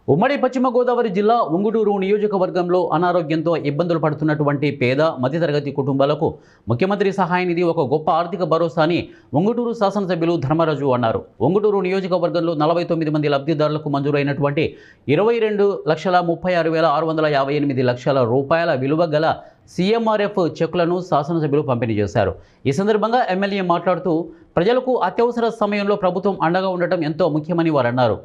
ఉమ్మడి పశ్చిమ గోదావరి జిల్లా ఉంగుటూరు నియోజకవర్గంలో అనారోగ్యంతో ఇబ్బందులు పడుతున్నటువంటి పేద మధ్యతరగతి కుటుంబాలకు ముఖ్యమంత్రి సహాయ నిధి ఒక గొప్ప ఆర్థిక భరోసా అని ఉంగుటూరు శాసనసభ్యులు ధర్మరాజు అన్నారు. ఉంగుటూరు నియోజకవర్గంలో 49 మంది లబ్ధిదారులకు మంజూరైనటువంటి 22,36,658 రూపాయల విలువ గల సీఎంఆర్ఎఫ్ చెక్కులను శాసనసభ్యులు పంపిణీ చేశారు. ఈ సందర్భంగా ఎమ్మెల్యే మాట్లాడుతూ ప్రజలకు అత్యవసర సమయంలో ప్రభుత్వం అండగా ఉండటం ఎంతో ముఖ్యమని వారు అన్నారు.